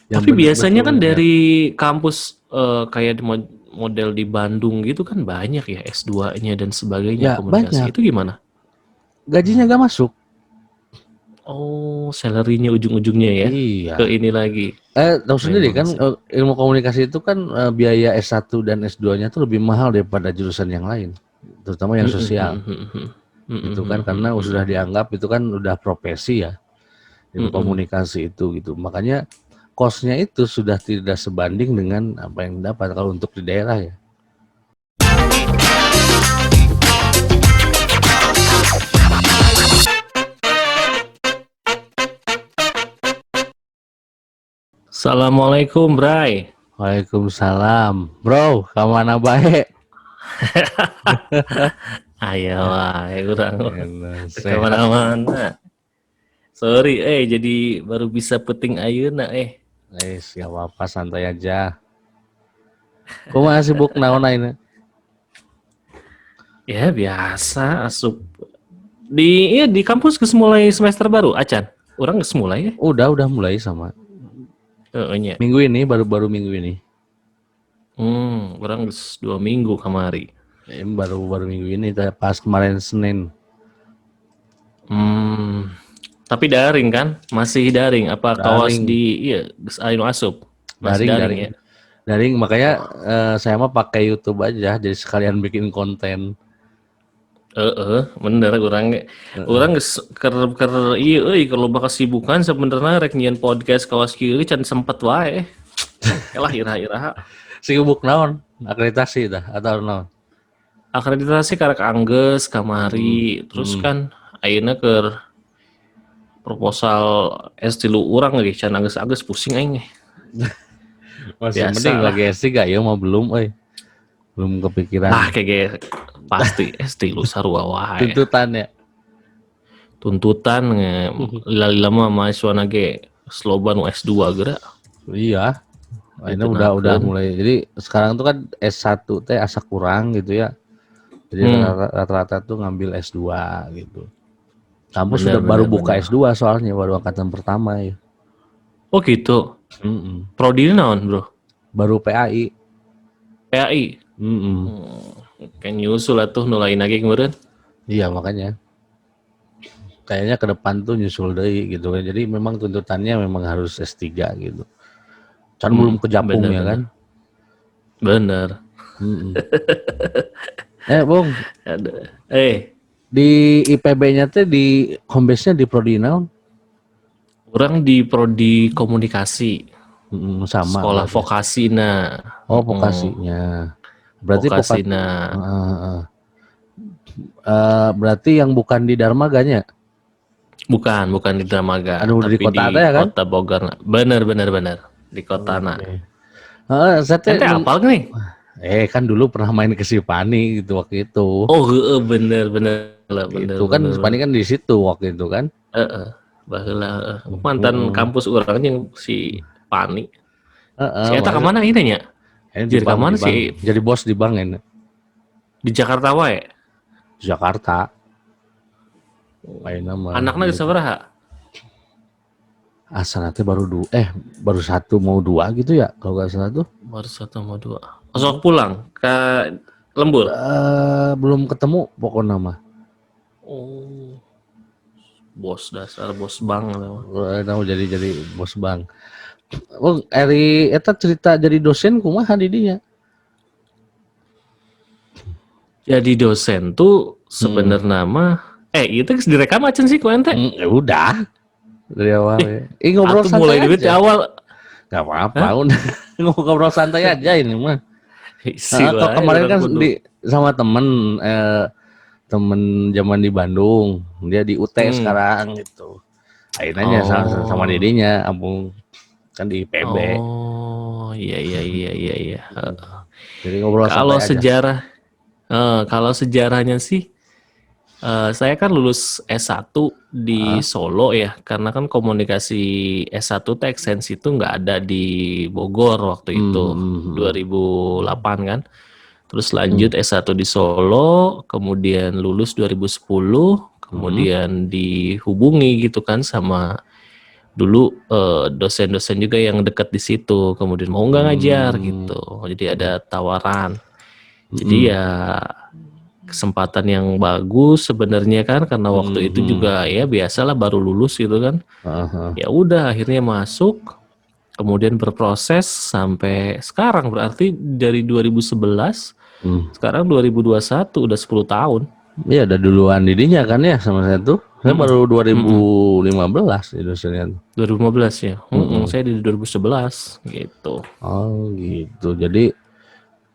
Yang Tapi biasanya betul kan ya. dari kampus kayak model di Bandung gitu kan banyak ya S2-nya dan sebagainya Ya komunikasi. banyak. Itu gimana? Gajinya gak masuk. Oh, salary-nya ujung-ujungnya ya ke Iya. ini lagi. Tahu sendiri Memang kan sih. ilmu komunikasi itu kan biaya S1 dan S2-nya tuh lebih mahal daripada jurusan yang lain, terutama yang Mhm, sosial. mhm, mhm. Mhm, Gitu kan mhm, karena mhm, sudah mhm. dianggap itu kan udah profesi ya, ilmu Mhm. komunikasi itu gitu. Makanya cost-nya itu sudah tidak sebanding dengan apa yang dapat kalau untuk di daerah ya. Assalamualaikum, Bray. Waalaikumsalam. Bro, kemana baik? Ayo, wae urang Enak, teu sehat. kamana-mana. Sorry, jadi baru bisa peting ayeuna, Gak apa-apa, santai aja. Kumaha sibuk naon ayeuna? Ya biasa asup di kampus geus mulai semester baru acan. Urang geus mulai ya. Udah mulai sama. Heeh nya. Minggu ini baru minggu ini. Urang geus 2 minggu kamari. Baru minggu ini pas kemarin Senin. Hmm, tapi daring kan? Masih daring apa kawas Daring, di iya geus aya nu asup? Masih daring, daring daring. ya? Daring makanya Oh, saya mah pakai YouTube aja jadi sekalian bikin konten. bener urang geus keur ieu euy keur loba kasibukan sebenarnya rek nyieun podcast kawas kieu can sempet wae. Elah iraha-iraha. Sibuk naon? Akreditasi dah atau naon? Akreditasi karek anggeus Mm, kamari terus mm. kan ayeuna keur proposal S3 urang lagi can anggeus-anggeus pusing aing. Masih mending Biasalah. lagi S3 ya mah belum belum Lah kepikiran. kayak pasti S3 sarua wae. Tuntutan ya. Tuntutan lila mah mahasiswa ge sloba nu S2 geura Iya, ini udah ditenangkeun. mulai. Jadi sekarang tuh kan S1 teh asa kurang gitu ya. Jadi Hmm, rata-rata tuh ngambil S2 gitu. Kampus sudah bener baru bener buka bener. S2 soalnya baru angkatan pertama ya. Oh gitu. Mm-mm. Prodi naon, Bro? Baru PAI. PAI. Mm-mm. Kan nyusul atuh nu lain lagi kemarin. Iya makanya kayaknya ke depan tuh nyusul deui gitu kan. Jadi memang tuntutannya memang harus S3 gitu. Kan belum kejapung Bener ya bener. kan. Bener. Mm-mm. Bung, Ada. di IPB-nya teh di home base-nya di Prodi naon? Orang di prodi komunikasi, Sama sekolah berarti. vokasi nah. Oh, vokasinya. Berarti Vokasi nah. berarti yang bukan di Darmaganya. Bukan di Dramaga, Anu di tapi kota ada di ya kan? kota Bogor. Bener di kota na. Oke. Saya teh Ente apal nih? kan dulu pernah main ke Sipani gitu waktu itu. Oh, bener Itu kan Sipani bener. kan di situ waktu itu kan. Heeh, baheula mantan Heeh. kampus urang yang si Pani. Si Heeh, eta ka mana ieu nya? ini Jadi ka di mana bank. si Jadi bos di bank ini. di Jakarta wae? Jakarta. Lain nama Anakna geus gitu. sabaraha? Asal nanti baru satu mau dua gitu ya kalau nggak salah tuh. Baru 1 sama 2. Sok pulang ke lembur. Belum ketemu pokoknya mah. Oh, bos dasar bos bank lah. Tahu jadi bos bank. Oh, Eri eta cerita jadi dosen kumaha di dinya? Jadi dosen tuh Hmm. sebenarnya mah itu geus direkam acan sih ku ente. Ya udah dari awal ya. Ngobrol Atuh santai mulai duit di aja. awal. Gak apa-apa, Hah? udah ngobrol santai aja ini mah. Isi Kalau wae kemarin urang kan kudu. sama temen zaman di Bandung, dia di UT Hmm. sekarang gitu. Akhirnya sama Oh. dedinya, ampun kan di IPB. Oh, iya. Jadi ngobrol Kalau santai aja. sejarahnya sih saya kan lulus S1 di Ah, Solo ya, karena kan komunikasi S1 tuh ekstensi itu nggak ada di Bogor waktu itu, hmm. 2008 kan. Terus Hmm. lanjut S1 di Solo, kemudian lulus 2010, Hmm. kemudian dihubungi gitu kan sama dulu dosen-dosen juga yang dekat di situ, kemudian mau nggak ngajar gitu. Jadi ada tawaran. Jadi ya kesempatan yang bagus sebenarnya kan, karena waktu itu juga ya biasalah baru lulus gitu kan. Ya udah akhirnya masuk, kemudian berproses sampai sekarang, berarti dari 2011 sekarang 2021 udah 10 tahun. Iya, ada duluan didinya kan ya sama saya tuh. Saya baru 2015 di dosennya. 2015 ya. Saya di 2011 gitu. Oh gitu. Jadi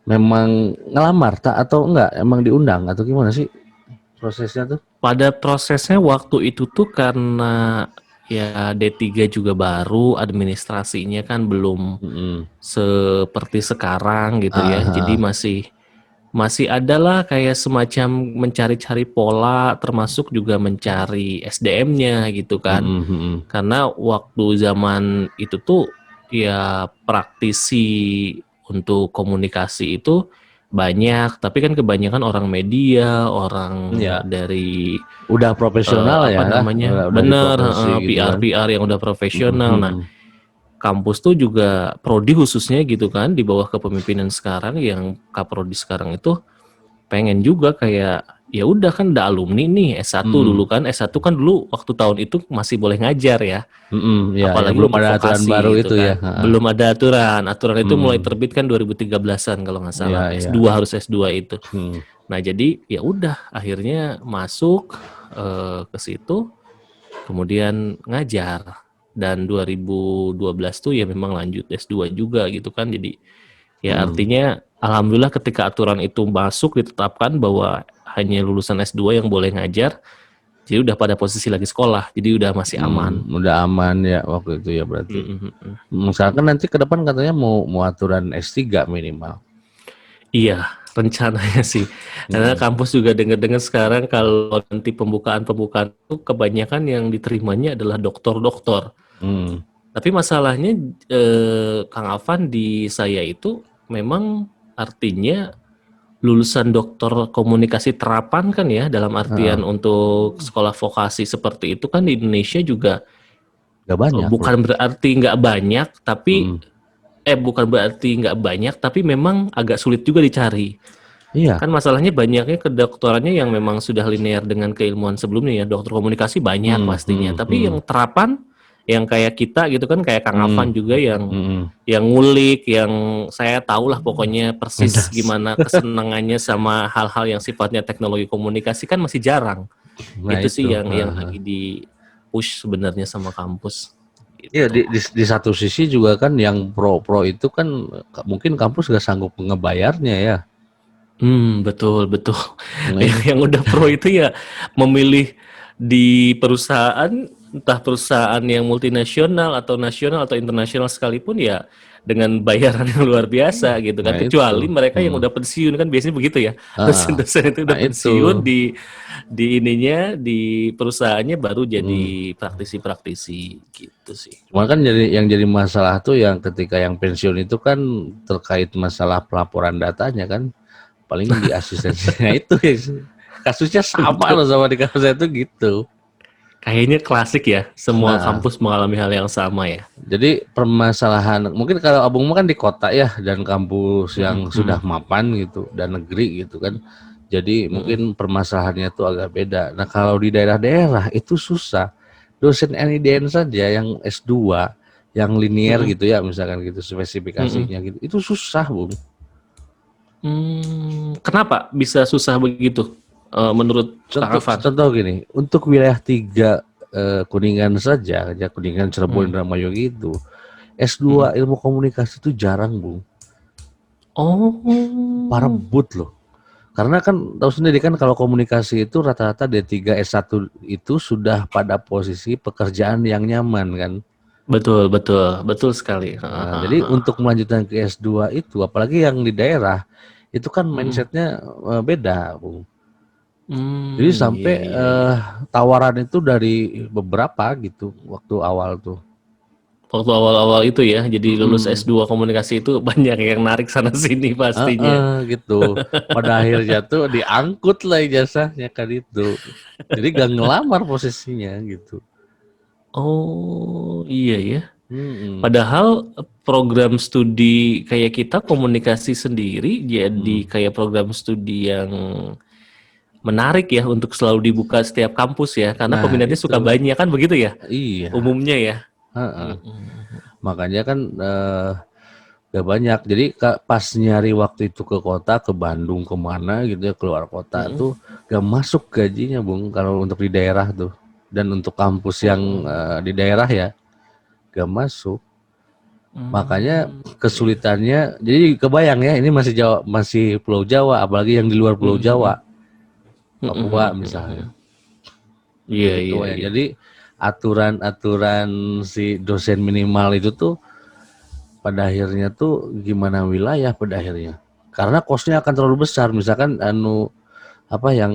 memang ngelamar tak atau enggak? Emang diundang atau gimana sih prosesnya tuh? Pada prosesnya waktu itu tuh karena ya D3 juga baru, administrasinya kan belum seperti sekarang gitu ya. Jadi masih adalah kayak semacam mencari-cari pola, termasuk juga mencari SDM-nya gitu kan. Karena waktu zaman itu tuh ya praktisi untuk komunikasi itu banyak, tapi kan kebanyakan orang media, orang dari udah profesional apa ya, namanya, udah di bener, profesi gitu kan. PR yang udah profesional. Nah, kampus tuh juga prodi khususnya gitu kan, di bawah kepemimpinan sekarang yang kaprodi sekarang itu pengen juga kayak ya udah kan udah alumni nih S1 dulu kan, S1 kan dulu waktu tahun itu masih boleh ngajar ya. Ya, Apalagi belum untuk ada aturan vokasi baru gitu itu kan. ya. Belum ada aturan itu mulai terbit kan 2013-an kalau nggak salah. Iya, S2 harus S2 itu. Nah, jadi ya udah akhirnya masuk ke situ, kemudian ngajar, dan 2012 tuh ya memang lanjut S2 juga gitu kan. Jadi ya artinya alhamdulillah ketika aturan itu masuk ditetapkan bahwa hanya lulusan S2 yang boleh ngajar, jadi udah pada posisi lagi sekolah, jadi udah masih aman. Udah aman ya waktu itu ya berarti. Misalkan nanti ke depan katanya mau aturan S3 minimal. Iya, rencananya sih. Karena kampus juga dengar-dengar sekarang kalau nanti pembukaan itu kebanyakan yang diterimanya adalah doktor-doktor. Tapi masalahnya Kang Afan, di saya itu memang artinya lulusan doktor komunikasi terapan kan ya, dalam artian untuk sekolah vokasi seperti itu kan di Indonesia juga Gak banyak. bukan berarti nggak banyak, tapi bukan berarti nggak banyak, tapi memang agak sulit juga dicari. Iya. Kan masalahnya banyaknya kedokterannya yang memang sudah linear dengan keilmuan sebelumnya ya. Dokter komunikasi banyak pastinya, tapi yang terapan yang kayak kita gitu kan, kayak Kang Afan juga yang ngulik, yang saya tahu lah pokoknya persis gimana kesenangannya sama hal-hal yang sifatnya teknologi komunikasi kan masih jarang. Nah, itu sih yang lagi di push sebenarnya sama kampus. Iya, di satu sisi juga kan yang pro itu kan mungkin kampus gak sanggup ngebayarnya ya. Betul. Yang udah pro itu ya memilih di perusahaan, entah perusahaan yang multinasional atau nasional atau internasional sekalipun, ya dengan bayaran yang luar biasa gitu kan. Kecuali mereka yang udah pensiun kan, biasanya begitu ya. Dosen-dosen itu udah pensiun di ininya, di perusahaannya baru jadi praktisi-praktisi gitu sih. Cuma kan yang jadi masalah tuh yang ketika yang pensiun itu kan terkait masalah pelaporan datanya kan, paling di asistensinya itu ya. Kasusnya sama loh sama di kampus saya tuh gitu. Kayaknya klasik ya, semua kampus mengalami hal yang sama ya. Jadi permasalahan, mungkin kalau abang kan di kota ya, dan kampus yang sudah mapan gitu, dan negeri gitu kan. Jadi mungkin permasalahannya tuh agak beda. Nah kalau di daerah-daerah itu susah. Dosen NIDN saja yang S2, yang linear gitu ya, misalkan gitu spesifikasinya gitu, itu susah, Bung. Kenapa bisa susah begitu? Menurut Kang Afan? Contoh gini, untuk wilayah 3 Kuningan saja, Kuningan, Cirebon, Indramayu gitu, S2 ilmu komunikasi itu jarang, Bung. Oh, Parebut loh. Karena kan tahu sendiri kan kalau komunikasi itu rata-rata D3 S1 itu sudah pada posisi pekerjaan yang nyaman kan. betul sekali. Nah, jadi untuk melanjutkan ke S2 itu, apalagi yang di daerah, itu kan mindsetnya beda, Bung. Jadi sampai tawaran itu dari beberapa gitu waktu awal tuh. Waktu awal-awal itu ya, jadi lulus S2 komunikasi itu banyak yang narik sana sini pastinya. Gitu. Pada akhirnya tuh diangkut lah ijazahnya kan itu. Jadi gak ngelamar posisinya gitu. Oh, iya ya. Mm-mm. Padahal program studi kayak kita komunikasi sendiri jadi kayak program studi yang menarik ya untuk selalu dibuka setiap kampus ya, karena Nah peminatnya itu, suka banyak kan begitu ya, iya. umumnya ya. Heeh. Mm-mm. Makanya kan gak banyak. Jadi pas nyari waktu itu ke kota, ke Bandung, kemana gitu ya, keluar kota Mm-mm. tuh gak masuk gajinya, Bung. Kalau untuk di daerah tuh. Dan untuk kampus yang di daerah ya, gak masuk. Makanya Iya. kesulitannya, jadi kebayang ya, ini masih Jawa, masih Pulau Jawa, apalagi yang di luar Pulau Mm-mm. Jawa, Papua misalnya. Mm-mm. Iya, Gitu iya, ya. iya. Jadi aturan-aturan si dosen minimal itu tuh pada akhirnya tuh gimana wilayah pada akhirnya. Karena kosnya akan terlalu besar. Misalkan apa yang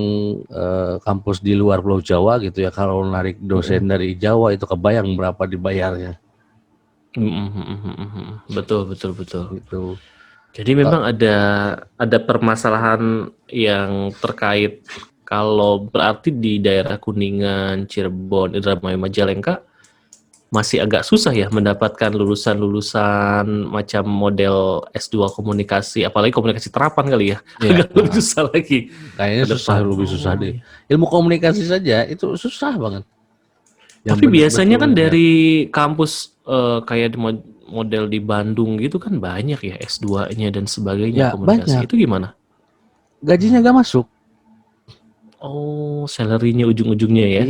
kampus di luar Pulau Jawa gitu ya, kalau narik Mm-mm. dosen dari Jawa itu kebayang berapa dibayarnya Betul, betul, betul. gitu. Jadi memang ada permasalahan yang terkait kalau berarti di daerah Kuningan, Cirebon, Indramayu, Majalengka masih agak susah ya mendapatkan lulusan-lulusan macam model S2 komunikasi, apalagi komunikasi terapan kali ya. Iya, Agak lebih susah lagi kayaknya ke susah, depan. lebih susah Oh, deh. iya. Ilmu komunikasi saja itu susah banget. Yang Tapi biasanya betul-betul kan ini ya. dari kampus kayak di model di Bandung gitu kan banyak ya S2-nya dan sebagainya Ya komunikasi. banyak. Itu gimana? Gajinya gak masuk. Oh, salary-nya ujung-ujungnya ya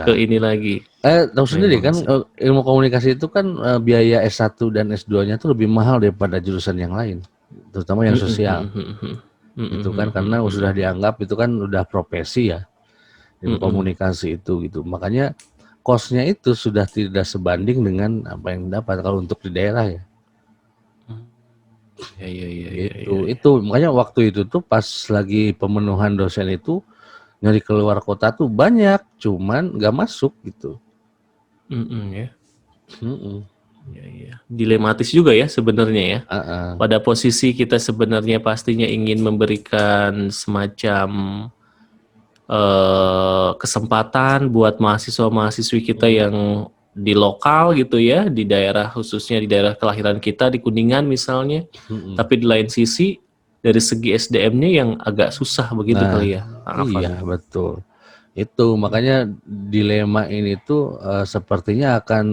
ke Iya. ini lagi. Tahu sendiri Memang kan sih. ilmu komunikasi itu kan biaya S1 dan S2-nya tuh lebih mahal daripada jurusan yang lain, terutama yang sosial. Itu kan karena sudah dianggap itu kan udah profesi ya, ilmu komunikasi itu gitu. Makanya kosnya itu sudah tidak sebanding dengan apa yang dapat kalau untuk di daerah ya. Ya, ya, ya, ya, Gitu. ya, ya. Itu makanya waktu itu tuh pas lagi pemenuhan dosen itu nyari keluar kota tuh banyak, cuman nggak masuk gitu. Ya. Mm-mm. Ya, ya. Dilematis juga ya sebenarnya ya. Uh-uh. Pada posisi kita sebenarnya pastinya ingin memberikan semacam kesempatan buat mahasiswa-mahasiswi kita yang di lokal gitu ya, di daerah khususnya di daerah kelahiran kita di Kuningan misalnya. Mm-mm. Tapi di lain sisi dari segi SDM-nya yang agak susah begitu Nah, kali ya, Pak Afan. iya betul. Itu makanya dilema ini tuh sepertinya akan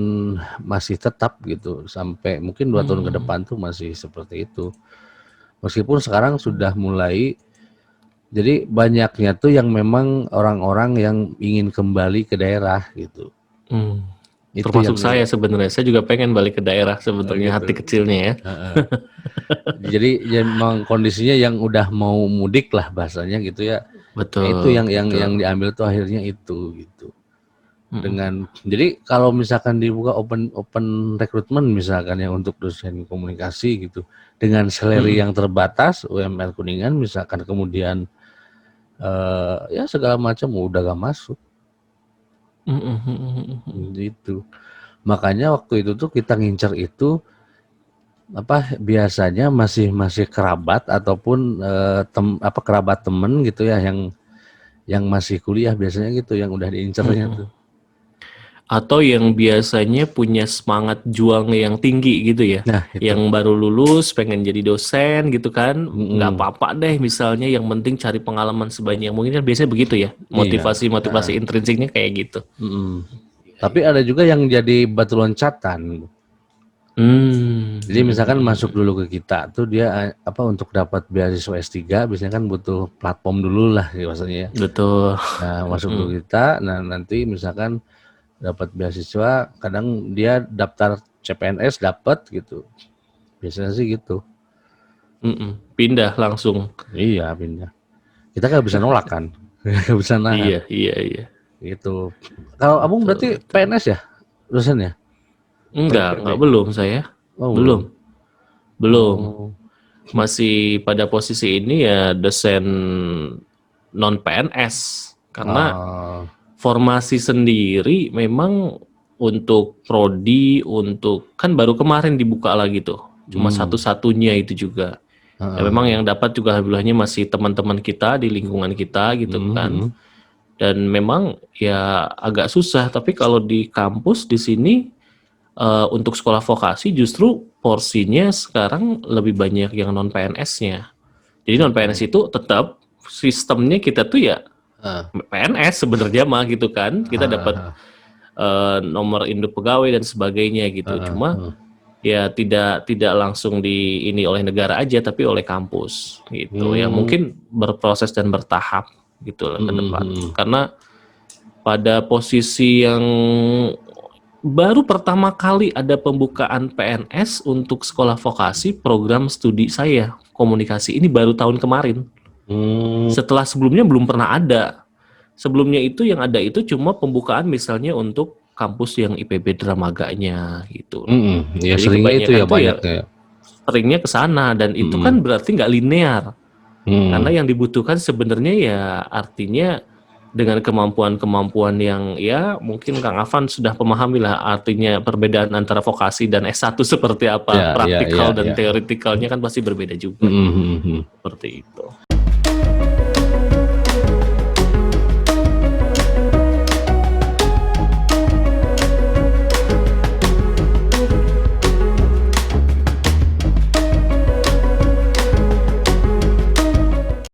masih tetap gitu sampai mungkin 2 tahun ke depan tuh masih seperti itu. Meskipun sekarang sudah mulai, jadi banyaknya tuh yang memang orang-orang yang ingin kembali ke daerah gitu. Itu Termasuk yang saya sebenarnya, saya juga pengen balik ke daerah sebenarnya gitu. hati kecilnya ya. Jadi ya memang kondisinya yang udah mau mudik lah bahasanya gitu ya. Nah, itu Betul, yang betul. diambil tuh akhirnya itu gitu. Jadi kalau misalkan dibuka open open rekrutmen misalkan ya untuk dosen komunikasi gitu dengan salary yang terbatas UMR Kuningan misalkan kemudian ya segala macam udah gak masuk gitu. Makanya waktu itu tuh kita ngincer itu apa biasanya masih kerabat ataupun kerabat temen gitu ya yang masih kuliah biasanya gitu yang udah diincernya tuh. Atau yang biasanya punya semangat juang yang tinggi gitu ya, Nah itu. yang baru lulus pengen jadi dosen gitu kan, nggak Mm-mm. apa-apa deh misalnya yang penting cari pengalaman sebanyak mungkin kan biasanya begitu ya, Iya. motivasi intrinsiknya kayak gitu. Mm-mm. Tapi ada juga yang jadi batu loncatan. Jadi misalkan masuk dulu ke kita tuh dia apa untuk dapat beasiswa S3 biasanya kan butuh platform dulu lah ya maksudnya ya. Betul. Nah, masuk dulu kita, nah nanti misalkan dapat beasiswa, kadang dia daftar CPNS dapat gitu. Biasanya sih gitu. Pindah langsung. Iya, pindah. Kita nggak bisa nolak kan, nggak bisa nahan. Iya, iya, iya. Gitu. Kalau abang Betul, berarti betul. PNS ya, dosen ya? Enggak PNPB? belum saya. Oh belum. Belum, belum. Oh. Masih pada posisi ini ya dosen non PNS karena Ah. formasi sendiri memang untuk prodi untuk kan baru kemarin dibuka lagi tuh. Cuma satu-satunya itu juga. Ya memang yang dapat juga alhamdulillahnya masih teman-teman kita di lingkungan kita gitu kan. Dan memang ya agak susah, tapi kalau di kampus di sini untuk sekolah vokasi justru porsinya sekarang lebih banyak yang non PNS-nya. Jadi non PNS itu tetap sistemnya kita tuh ya PNS sebenarnya mah gitu kan. Kita dapat nomor induk pegawai dan sebagainya gitu. Cuma ya tidak langsung ini oleh negara aja, tapi oleh kampus gitu. Ya mungkin berproses dan bertahap gitu lah ke depan. Karena pada posisi yang baru pertama kali ada pembukaan PNS untuk sekolah vokasi, program studi saya komunikasi ini baru tahun kemarin. Setelah sebelumnya belum pernah ada. Sebelumnya itu yang ada itu cuma pembukaan misalnya untuk kampus yang IPB Dramaganya gitu. Ya, jadi seringnya itu ya banyaknya. Seringnya ke sana dan itu kan berarti nggak linear. Karena yang dibutuhkan sebenarnya ya artinya dengan kemampuan-kemampuan yang ya mungkin Kang Afan sudah memahami lah artinya perbedaan antara vokasi dan S1 seperti apa, praktikal dan teoretikalnya kan pasti berbeda juga. Seperti itu.